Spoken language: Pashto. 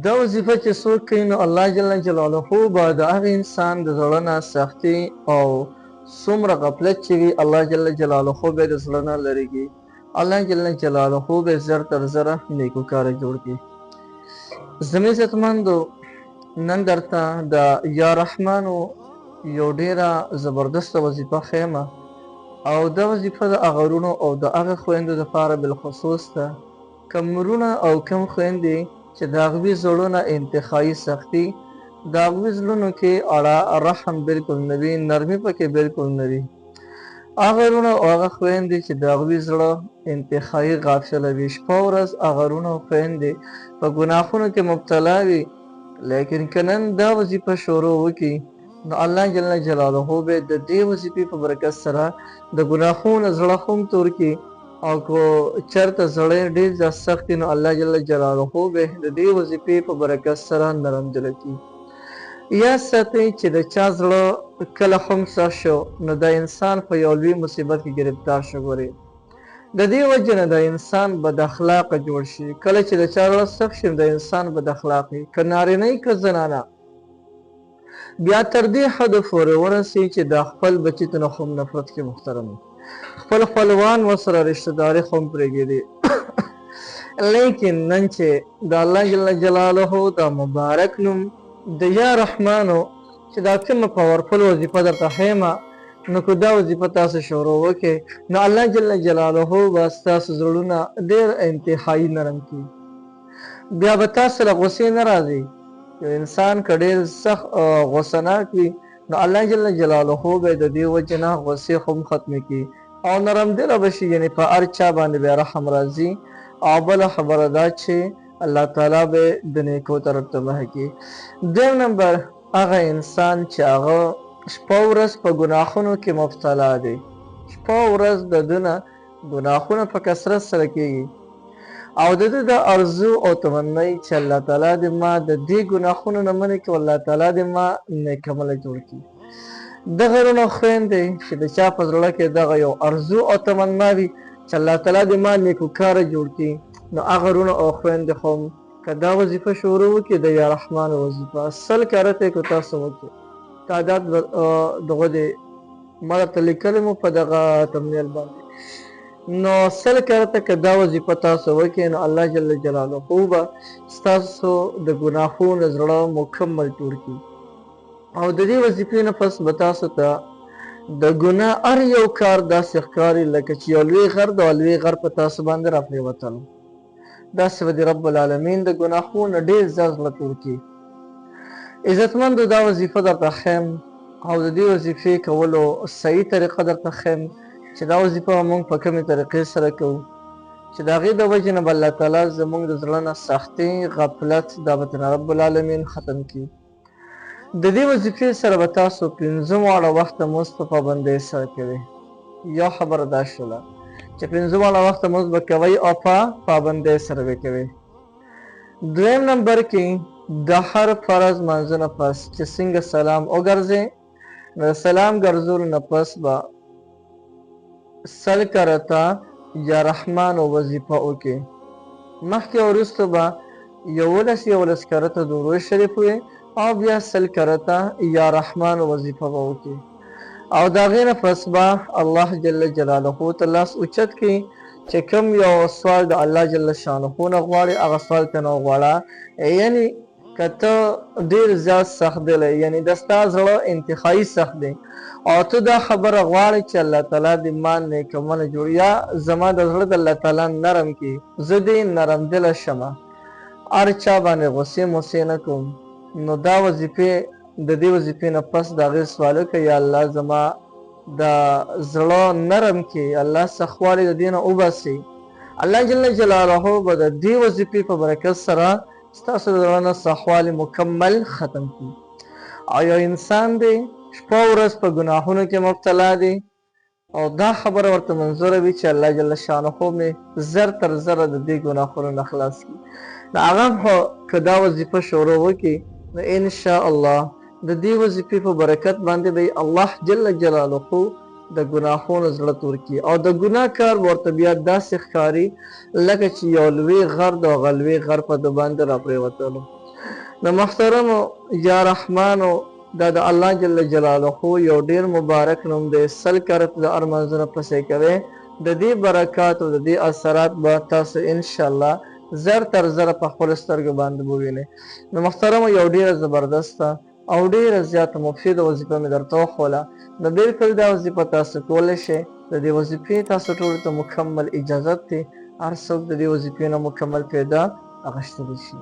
دا وظیفه چې څوک کوي نو الله جل جلاله به د هغه انسان د زړه نه سختي او څومره غفلت چې وي الله جل جلاله به د زړه نه لرې کړي. الله جل جلاله به زر تر زره نیکوکاره جوړ کړي. زموږ عزتمندو، نن درته د یا رحمانو یو ډیره زبردسته وظیفه ښیم او دا وظیفه د هغه وروڼو او د هغه خویندو دپاره بالخصوص ده کم وروڼه او کم خویندې چې د هغوی زړونه انتخایي سختي، د هغوی زړونو کې اړه رحم بالکل نه وي، نرمي پکې بالکل نه وي. هغه وروڼه او هغه خویندې چې د هغوی زړه انتخایي غافله وي، شپه ورځ هغه وروڼه او خویندې په ګناهونو کې مبتلا وي، لیکن که نن دا وظیفه شروع وکړي نو الله جل جلاله به د دې وظیفې په برکت سره د ګناهونو زړه هم تور کړي او که چېرته زړه ډېر زیات سخت وي نو الله جل جلاله به د دې وظیفې په برکت سره نرم دله کړي. یاد ساتئ چې د چا زړه کله هم سخت شو نو د انسان په یو لوی مصیبت کې ګرفتار شو. ګورئ د دې وجه نه د انسان بد اخلاقه جوړ شي. کله چې د چا زړه سخت شي د انسان بد اخلاقي، که نارینه که زنانه، بیا تر دې حده پورې ورسي چې د خپل بچي ته نه هم نفرت کې محترم خپل خپلوان ورسره رشته داري هم پرېږدي. لیکن نن چې د الله جل جلاله د مبارک نوم د یا رحمانو چې دا کومه پاورفل وظیفه درته ښیم نو که دا وظیفه تاسو شروع وکړئ نو الله جل جلاله به ستاسو زړونه ډېر انتهایي نرم کړي. بیا به تاسو له غوسې نه راځي. یو انسان که ډېر سخت غوسهناک وي نو الله جل جلاله به د دې وجې نه غوسې هم ختمې کړي او نرم دله به شي، یعنې په هر چا باندې بیا رحم راځي. او بله خبره دا چې الله تعالی به د نیکو طرف ته مخه کړي. دویم نمبر هغه انسان چې هغه شپه ورځ په ګناهونو کې مبتلا دی، شپه ورځ د ده نه ګناهونه په کثرت سره کېږي او د ده د ارزو او تمنۍ چې الله تعالی دې ما د دې ګناهونو نه منې کړي او الله تعالی دې ما نیکمله جوړ کړي. دغه وروڼه خویندې چې د چا په زړه کې دغه یو ارزو او تمنا وي چې الله تعالی دې ما نیکوکاره جوړ کړي نو هغه وروڼه او خویندې هم که دا وظیفه شروع وکړي د یا رحمان وظیفه 100 کارته یې که تاسو وکړئ. تعداد دغه دی ما درته لیکلی مو په دغه تمنیل باندې، نو 100 کارته که دا وظیفه تاسو وکړئ نو الله جل جلاله به ستاسو د ګناهونو زړه مکمل جوړ کړي او د دې وظیفې نه پس به تاسو ته د ګناه هر یو کار داسې ښکاري لکه چې یو لوی غر د لوی غر په تاسو باندې راپرېوتل. داسې به د رب العالمین د ګناهونو ډېر زیات زړه تور کړي. عزتمندو دا وظیفه درته ښیم او د دې وظیفې کولو صحیح طریقه درته ښیم چې دا وظیفه موږ په کومې طریقې سره کوو چې د هغې د وجې نه به الله تعالی زموږ د زړه نه سختي غفلت دا به ترې رب العالمین ختم کړي. د دې وظیفې سره به تاسو 5 واړه وخته مزد په پابندۍ سره کوئ. یو خبره دا شوله چې 5 واړه وخته مزد به کوئ او په پابندۍ سره به کوئ. دویم نمبر کې د هر فرض منځه نه پس چې څنګه سلام وګرځئ نو د سلام ګرځولو نه پس به 100 کرته یا رحمان وظیفه وکړئ. مخکې وروسته به 11 کرته درود شریف ووایئ او بیا 100 کرته یا رحمان وظیفه به وکړئ او د هغې نه پس به الله جل جلاله ته لاس اوچت کړي چې کوم یو سوال د الله جل شانه نه غواړي هغه سوال ته نه وغواړه. یعنې که ته ډېر زیات سخت دی، یعنې د ستا زړه انتخایي سخت دی او ته دا خبره غواړې چې الله تعالی دې ما نیکمله جوړ یا زما د زړه د الله تعالی نرم کړي، زه دې نرم دله شمه، هر چا باندې غوسې موسې نه کوم، نو دا وظیفې د دې وظیفې نه پس د هغې سوال وکړه یا الله زما د زړه نرم کړي، الله سختوالی د دې نه وباسي. الله جل جلاله به د دې وظیفې په برکت سره ستاسو د زړه نه سختوالی مکمل ختم کړي. او یو انسان دی شپه ورځ په ګناهونو کې مبتلا دی او دا خبره ورته منظوره وي چې الله جل شانه مې زر تر زره د دې ګناهونو نه خلاص کړي. نو هغه خو که دا وظیفه شروع وکړي نو انشاءالله د دې وظیفې په برکت باندې به الله جل جلاله د ګناهونو زړه تور کړي او د ګناه کار ورته بیا داسې ښکاري لکه چې یو لوی غر د هغه لوی غر په ده باندې راپرېوتلو. د محترم یا رحمانو دا د الله جل جلاله یو ډیر مبارک نوم دی. 100 کرت د ارمانځونه پسې کوي. د دې برکات او د دې اثرات به تاسو ان شاء الله زر تر زر په خپل سترګو باندې ووینئ. نو محترم یو ډیره زبردسته او ډیره زیاته مفیده وظیفه مې درته وښوله. نو بالکل دا وظیفه تاسو کولی شئ. د دې وظیفې تاسو ټولو ته مکمل اجازت دی. هر څوک د دې وظیفې نه مکمل فایده اخیستلی شي.